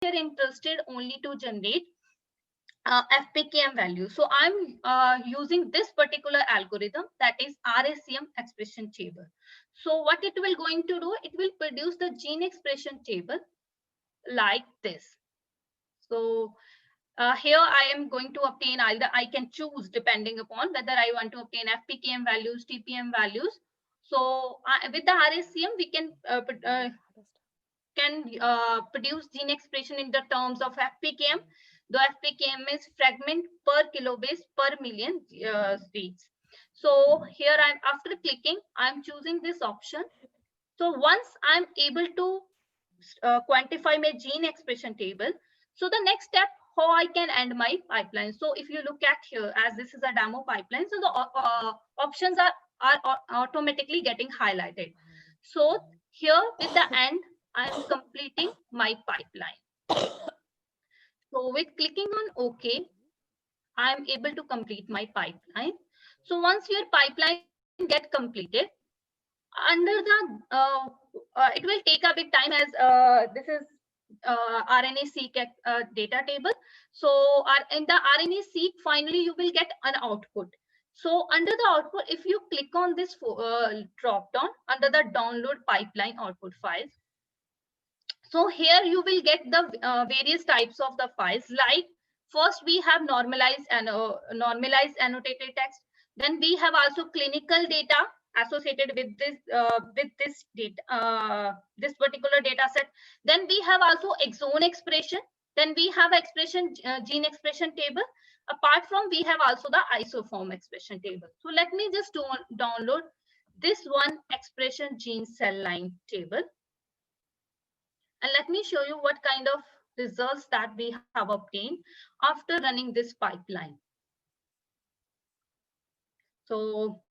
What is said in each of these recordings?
you're interested only to generate FPKM value. So I'm using this particular algorithm, that is RACM expression table. So what it will going to do, it will produce the gene expression table like this. So here I am going to obtain either, I can choose depending upon whether I want to obtain FPKM values, TPM values. So with the RACM, we can produce gene expression in the terms of FPKM. The FPKM is fragment per kilobase per million reads. So here I'm, after clicking, I'm choosing this option. So once I'm able to quantify my gene expression table, so the next step, how I can end my pipeline. So if you look at here, as this is a demo pipeline, so the options are automatically getting highlighted. So here with the end, I'm completing my pipeline. So with clicking on OK, I'm able to complete my pipeline. So once your pipeline get completed, under the it will take a bit time, as this is RNA-seq data table. So in the RNA-seq, finally you will get an output. So under the output, if you click on this drop down under the download pipeline output files, so here you will get the various types of the files. Like first we have normalized and normalized annotated text. Then we have also clinical data associated with this data, this particular data set. Then we have also exon expression. Then we have expression gene expression table. Apart from, we have also the isoform expression table. So let me just download this one expression gene cell line table. And let me show you what kind of results that we have obtained after running this pipeline. So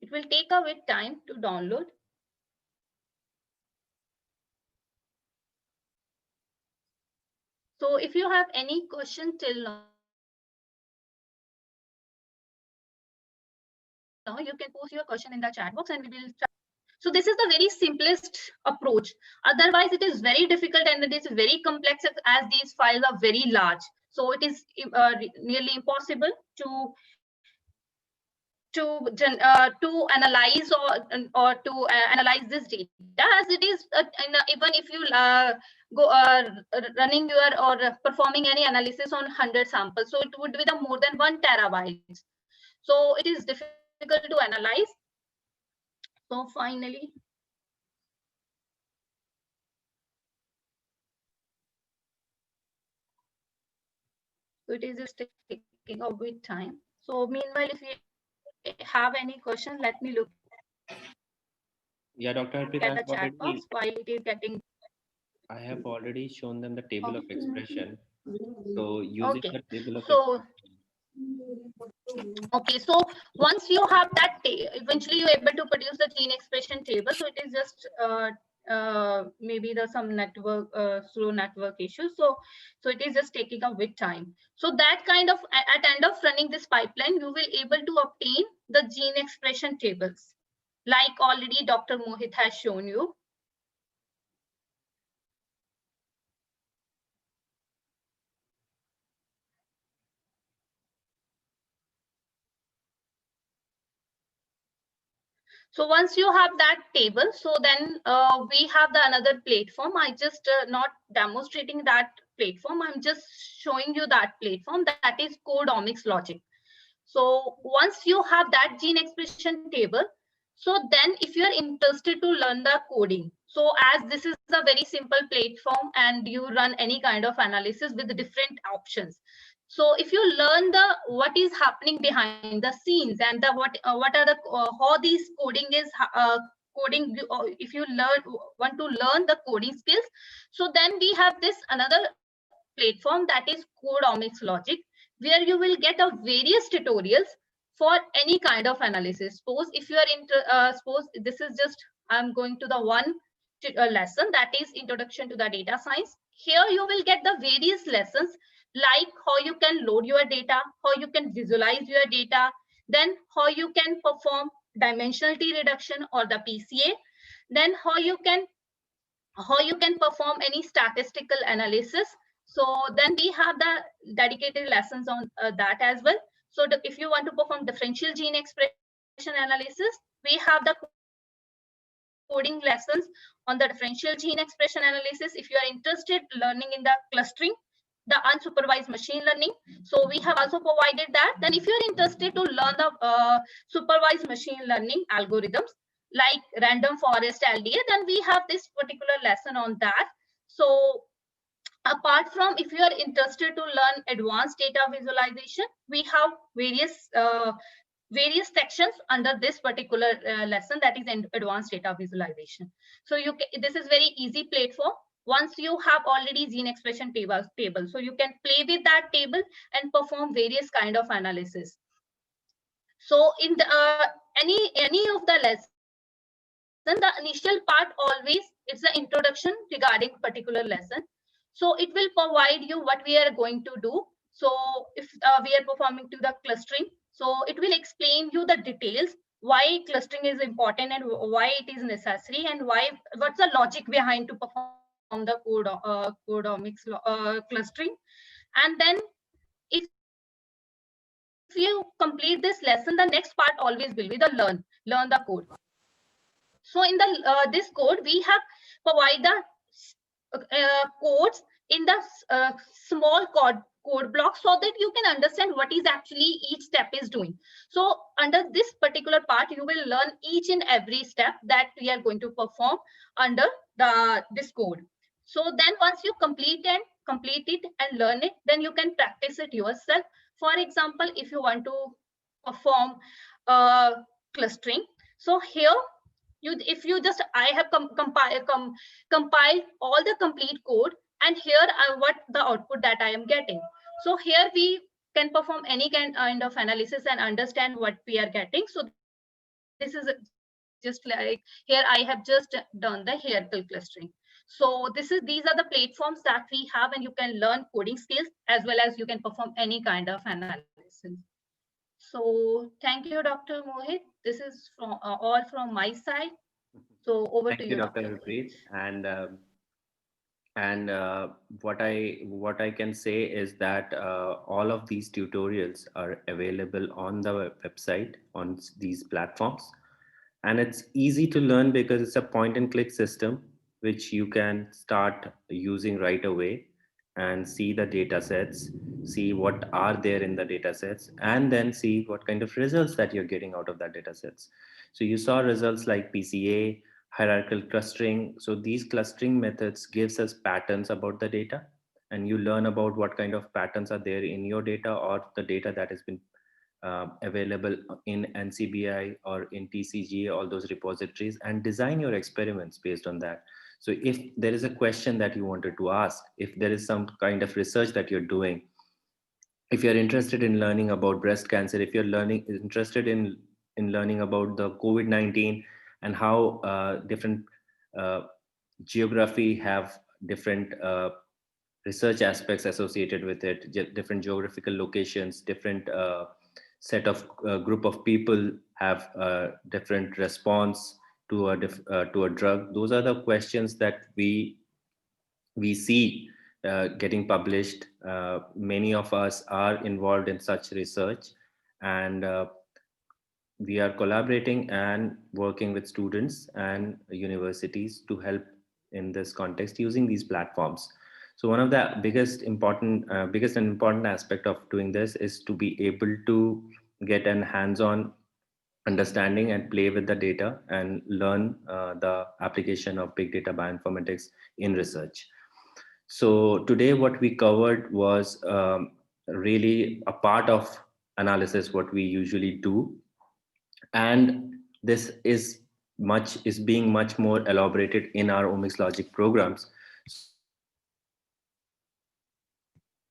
it will take a bit time to download. So if you have any question till now, you can post your question in the chat box and we will try. So this is the very simplest approach. Otherwise, it is very difficult and it is very complex, as these files are very large. So it is nearly impossible to analyze or to analyze this data, as it is even if you go running your or performing any analysis on 100 samples, so it would be the more than 1 terabytes. So it is difficult to analyze. So finally, so it is just taking a bit time. So meanwhile, if you have any question, let me look. Yeah, Dr. At the chat box while it is getting. I have already shown them the table of expression. So using Okay. the table of So okay, so once you have that, eventually you're able to produce the gene expression table. So it is just maybe there's some network slow network issues. So it is just taking a bit time. So that kind of at end of running this pipeline, you will able to obtain the gene expression tables, like already Dr. Mohit has shown you. So once you have that table, so then we have the another platform. I just not demonstrating that platform. I'm just showing you that platform, that is CodeOmics Logic. So once you have that gene expression table, so then if you are interested to learn the coding, so as this is a very simple platform and you run any kind of analysis with different options. So if you learn the what is happening behind the scenes and the what are the how these coding is coding, if you want to learn the coding skills, so then we have this another platform, that is CodeOmics Logic, where you will get a various tutorials for any kind of analysis. Suppose if you are into suppose this is just, I'm going to the one lesson, that is Introduction to the Data Science. Here you will get the various lessons, like how you can load your data, how you can visualize your data, then how you can perform dimensionality reduction or the PCA, Then how you can perform any statistical analysis. So then we have the dedicated lessons on that as well. So if you want to perform differential gene expression analysis, we have the coding lessons on the differential gene expression analysis. If you are interested learning in the clustering, the unsupervised machine learning, so we have also provided that. Then if you're interested to learn the supervised machine learning algorithms like random forest LDA, then we have this particular lesson on that. So apart from, if you are interested to learn advanced data visualization, we have various sections under this particular lesson, that is advanced data visualization. So this is very easy platform. Once you have already gene expression table, so you can play with that table and perform various kind of analysis. So in the any of the lesson, the initial part always, it's the introduction regarding particular lesson. So it will provide you what we are going to do. So if we are performing to the clustering, so it will explain you the details, why clustering is important and why it is necessary, and what's the logic behind to perform the codomics clustering. And then if you complete this lesson, the next part always will be the learn the code. So in the this code, we have provide the codes in the small code blocks, so that you can understand what is actually each step is doing. So under this particular part, you will learn each and every step that we are going to perform under this code. So then once you complete it and learn it, then you can practice it yourself. For example, if you want to perform clustering, so here if you just, I have compiled all the complete code, and here what the output that I am getting. So here we can perform any kind of analysis and understand what we are getting. So this is just like, here I have just done the hierarchical clustering. So these are the platforms that we have, and you can learn coding skills as well as you can perform any kind of analysis. So thank you, Dr. Mohit. This is from all from my side. So over to Thank you, you, Dr. Dr. Mohit. Harpreet. And what I can say is that all of these tutorials are available on the website on these platforms, and it's easy to learn because it's a point and click system which you can start using right away and see the data sets, see what are there in the data sets, and then see what kind of results that you're getting out of that data sets. So you saw results like PCA, hierarchical clustering. So these clustering methods gives us patterns about the data, and you learn about what kind of patterns are there in your data or the data that has been available in NCBI or in TCGA, all those repositories, and design your experiments based on that. So if there is a question that you wanted to ask, if there is some kind of research that you're doing, if you're interested in learning about breast cancer, if you're interested in learning about the COVID-19 and how different uh, geography have different research aspects associated with it, different geographical locations, different set of group of people have different response to a drug. Those are the questions that we see getting published. Many of us are involved in such research, and we are collaborating and working with students and universities to help in this context using these platforms. So one of the biggest and important aspect of doing this is to be able to get an hands-on understanding and play with the data and learn the application of big data bioinformatics in research. So today what we covered was really a part of analysis, what we usually do. And this is being much more elaborated in our omics logic programs.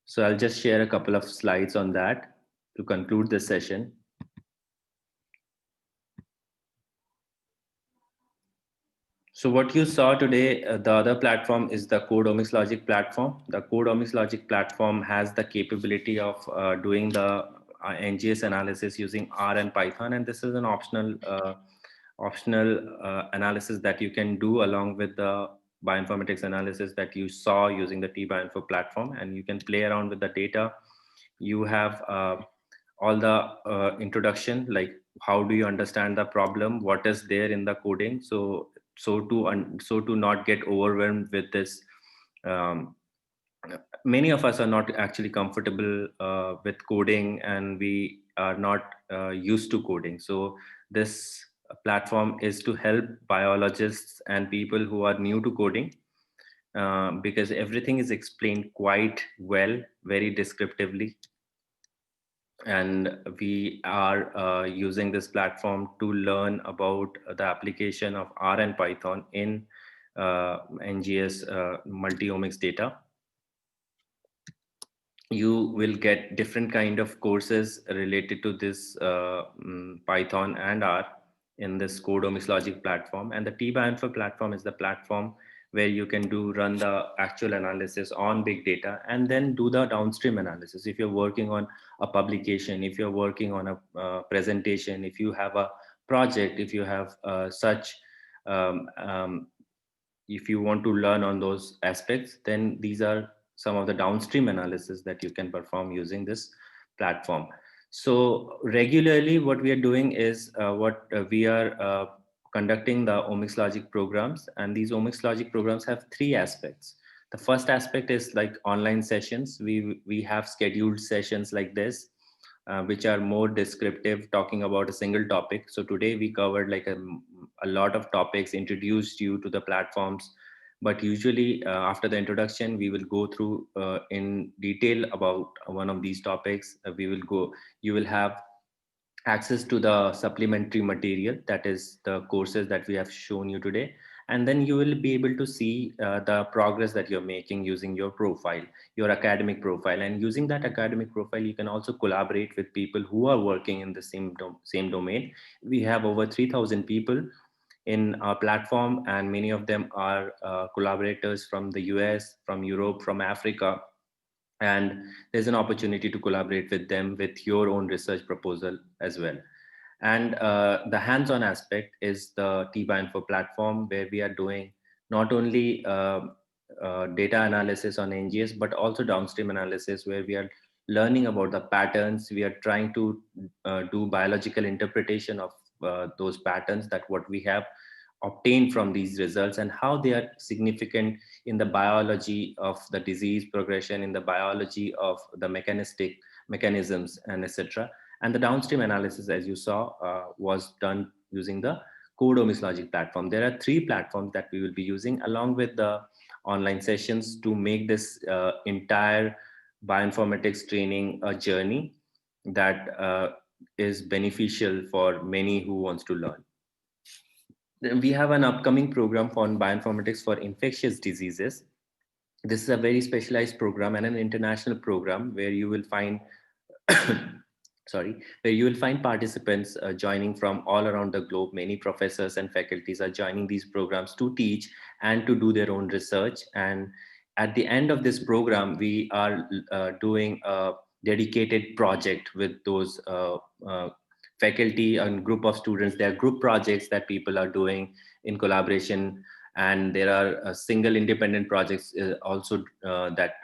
So I'll just share a couple of slides on that to conclude this session. So what you saw today, the other platform is the CodeOmics Logic platform. The CodeOmics Logic platform has the capability of doing the NGS analysis using R and Python, and this is an optional optional analysis that you can do along with the bioinformatics analysis that you saw using the T-Bioinfo platform, and you can play around with the data. You have all the introduction, like how do you understand the problem, what is there in the coding. So to not get overwhelmed with this, um, many of us are not actually comfortable with coding, and we are not used to coding. So this platform is to help biologists and people who are new to coding, because everything is explained quite well, very descriptively. And we are using this platform to learn about the application of R and Python in NGS multi-omics data. You will get different kind of courses related to this Python and R in this Codomics Logic platform. And the T-Bioinfo platform is the platform where you can run the actual analysis on big data and then do the downstream analysis. If you're working on a publication, if you're working on a presentation, if you have a project, if you have such um, um, if you want to learn on those aspects, then these are some of the downstream analysis that you can perform using this platform. So regularly what we are doing is we are conducting the Omics Logic programs, and these Omics Logic programs have three aspects. The first aspect is like online sessions. We have scheduled sessions like this, which are more descriptive, talking about a single topic. So today we covered like a lot of topics, introduced you to the platforms. But usually after the introduction, we will go through in detail about one of these topics. You will have access to the supplementary material, that is the courses that we have shown you today. And then you will be able to see the progress that you're making using your profile, your academic profile. And using that academic profile, you can also collaborate with people who are working in the same domain. We have over 3,000 people in our platform, and many of them are collaborators from the US, from Europe, from Africa. And there's an opportunity to collaborate with them with your own research proposal as well. And the hands-on aspect is the T-Bioinfo platform, where we are doing not only data analysis on NGS, but also downstream analysis, where we are learning about the patterns. We are trying to do biological interpretation of those patterns, that what we have obtained from these results, and how they are significant in the biology of the disease progression, in the biology of the mechanistic mechanisms, and etc. And the downstream analysis, as you saw, was done using the Codomics Logic platform. There are three platforms that we will be using along with the online sessions to make this entire bioinformatics training a journey that is beneficial for many who wants to learn. We have an upcoming program on bioinformatics for infectious diseases. This is a very specialized program and an international program where you will find where you will find participants joining from all around the globe. Many professors and faculties are joining these programs to teach and to do their own research. And at the end of this program, we are doing a dedicated project with those faculty and group of students. There are group projects that people are doing in collaboration, and there are single independent projects also that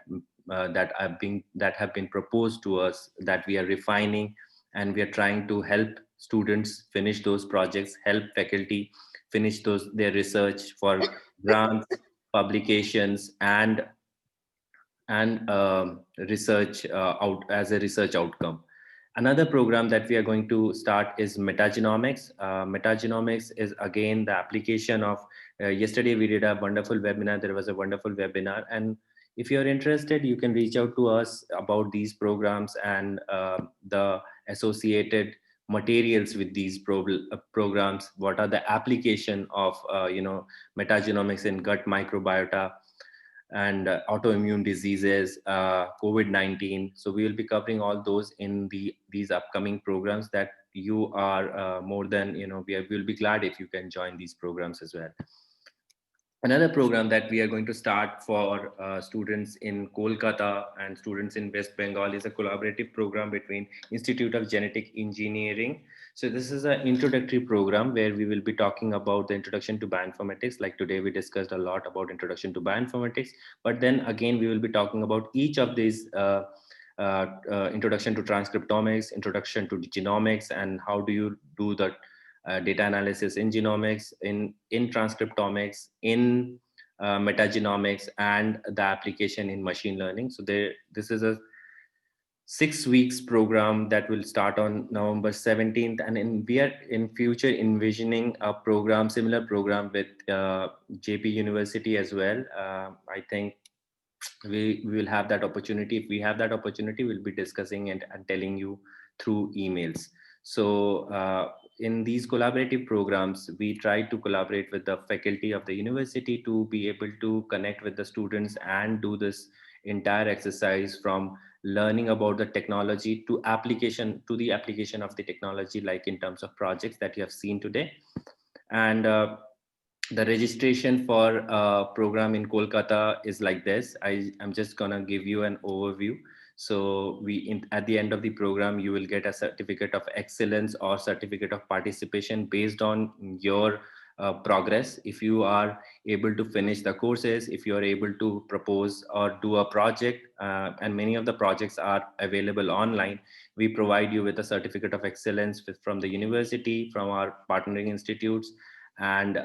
have been proposed to us, that we are refining, and we are trying to help students finish those projects, help faculty finish their research for grants, publications, and research out as a research outcome. Another program that we are going to start is metagenomics. Metagenomics is again the application of, yesterday we did a wonderful webinar. There was a wonderful webinar. And if you're interested, you can reach out to us about these programs and the associated materials with these programs. What are the application of, metagenomics in gut microbiota and autoimmune diseases, COVID-19. So we will be covering all those in these upcoming programs that you are more than, we will be glad if you can join these programs as well. Another program that we are going to start for students in Kolkata and students in West Bengal is a collaborative program between Institute of Genetic Engineering. So this is an introductory program where we will be talking about the introduction to bioinformatics. Like today, we discussed a lot about introduction to bioinformatics, but then again, we will be talking about each of these introduction to transcriptomics, introduction to genomics, and how do you do the data analysis in genomics, in transcriptomics, in metagenomics, and the application in machine learning. So this is a 6 weeks program that will start on November 17th, and we are in future envisioning a program, similar program with JP University as well. I think we will have that opportunity. If we have that opportunity, we'll be discussing it and telling you through emails. So in these collaborative programs, we try to collaborate with the faculty of the university to be able to connect with the students and do this entire exercise from learning about the technology to application, to the application of the technology, like in terms of projects that you have seen today. And the registration for a program in Kolkata is like this. I'm just gonna give you an overview. So at the end of the program, you will get a certificate of excellence or certificate of participation based on your progress. If you are able to finish the courses, if you are able to propose or do a project, and many of the projects are available online, we provide you with a certificate of excellence from the university, from our partnering institutes, and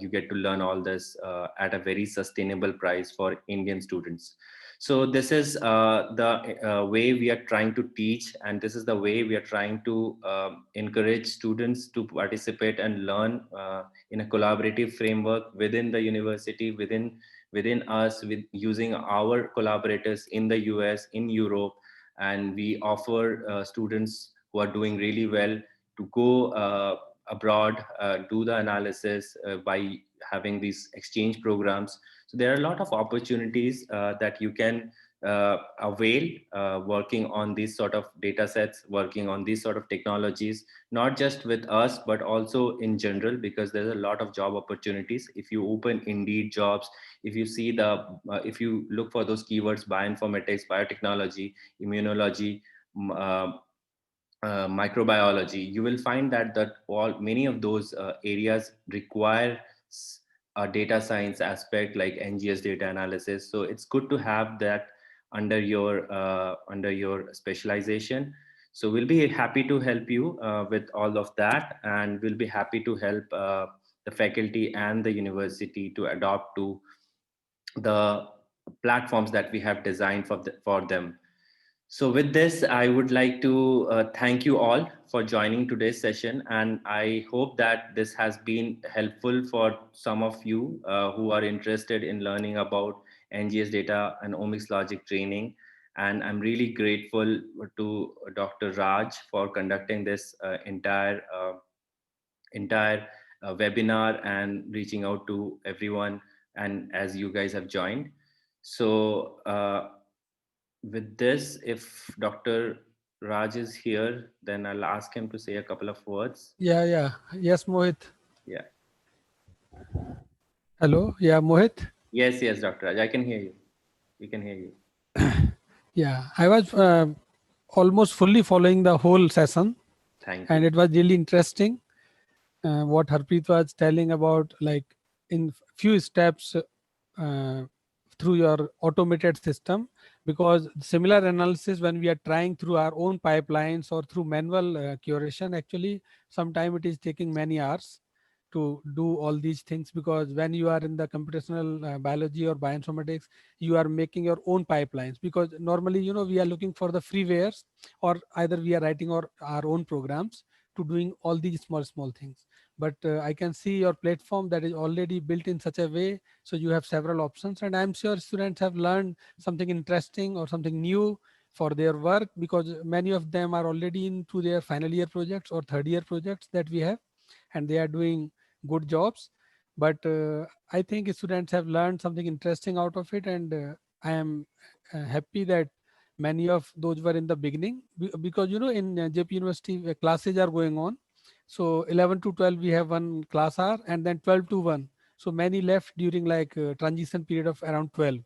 you get to learn all this at a very sustainable price for Indian students. So this is the way we are trying to teach, and this is the way we are trying to encourage students to participate and learn in a collaborative framework within the university, within us, with using our collaborators in the US, in Europe. And we offer students who are doing really well to go abroad, do the analysis by having these exchange programs. So there are a lot of opportunities that you can avail working on these sort of data sets, working on these sort of technologies, not just with us, but also in general, because there's a lot of job opportunities. If you open Indeed jobs, if you see if you look for those keywords, bioinformatics, biotechnology, immunology, microbiology, you will find that many of those areas require a data science aspect like NGS data analysis. So it's good to have that under your specialization. So we'll be happy to help you with all of that, and we'll be happy to help the faculty and the university to adopt to the platforms that we have designed for them. So with this, I would like to thank you all for joining today's session. And I hope that this has been helpful for some of you who are interested in learning about NGS data and omics logic training. And I'm really grateful to Dr. Raj for conducting this entire webinar and reaching out to everyone, and as you guys have joined. So with this, if Dr. Raj is here, then I'll ask him to say a couple of words. Yeah. Yes, Mohit. Yeah. Hello. Yeah, Mohit. Yes, Dr. Raj, I can hear you. We can hear you. Yeah, I was almost fully following the whole session. Thank And you. it was really interesting what Harpreet was telling about, like in few steps through your automated system, because similar analysis when we are trying through our own pipelines or through manual curation, actually sometime it is taking many hours to do all these things, because when you are in the computational biology or bioinformatics, you are making your own pipelines, because normally we are looking for the freewares, or either we are writing our own programs to doing all these small things. But I can see your platform that is already built in such a way, so you have several options, and I'm sure students have learned something interesting or something new for their work, because many of them are already into their final year projects or third year projects that we have, and they are doing good jobs. But I think students have learned something interesting out of it, and I am happy that many of those were in the beginning, because in JP University classes are going on. So 11 to 12 we have one class hour, and then 12 to 1. So many left during like transition period of around 12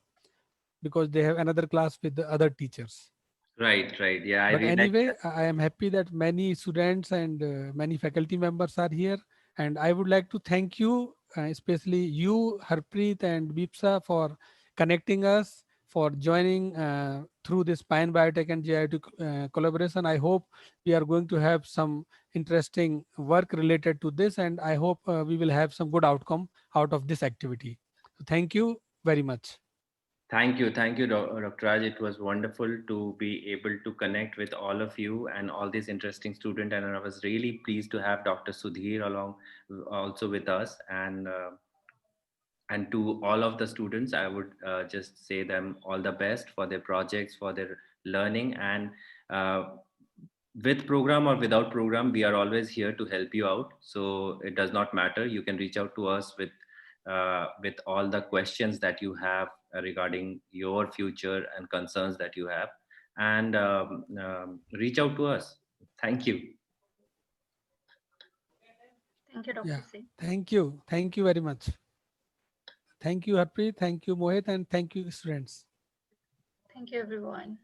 because they have another class with the other teachers. Right, right. Yeah, I But realized anyway, that. I am happy that many students and many faculty members are here. And I would like to thank you, especially you, Harpreet and Bipsa, for connecting us, for joining through this Pine Biotech and GIT collaboration. I hope we are going to have some interesting work related to this, and I hope we will have some good outcome out of this activity. So thank you very much. Thank you, Dr. Raj. It was wonderful to be able to connect with all of you and all these interesting students. And I was really pleased to have Dr. Sudhir along also with us. And to all of the students, I would just say them all the best for their projects, for their learning. And uh, with program or without program, we are always here to help you out. So it does not matter. You can reach out to us with all the questions that you have regarding your future and concerns that you have, and reach out to us. Thank you. Thank you, Dr. Yeah, Singh. thank you. Thank you very much. Thank you, Harpreet. Thank you, Mohit. And thank you, students. Thank you, everyone.